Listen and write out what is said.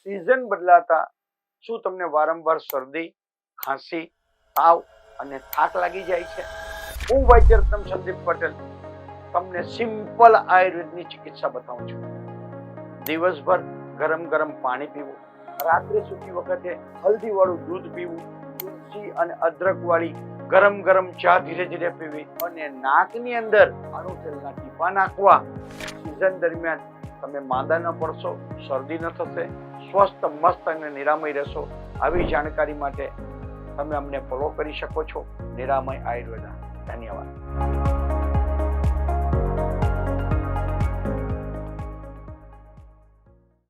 Season બદલાતા શું તમને વારંવાર શરદી, ખાંસી, તાવ અને થાક લાગી જાય છે? હું વૈદ્યરત્ન સંદીપ પટેલ તમને સિમ્પલ આયુર્વેદની ચિકિત્સા બતાવું છું. દિવસભર ગરમ ગરમ પાણી પીવું, રાત્રે સૂતી વખતે હલ્દી વાળું દૂધ પીવું, તુલસી અને અદરક વાળી ગરમ ગરમ ચા ધીરે ધીરે પીવી અને નાકની અંદર આનું તેલના ટીપા નાખવા. સિઝન દરમિયાન તમે માંદા ન પડશો, શરદી ન થશે, સ્વસ્થ મસ્ત અને નિરામય રહેશો. આવી જાણકારી માટે તમે અમને ફોલો કરી શકો છો નિરામય આયુર્વેદા. ધન્યવાદ.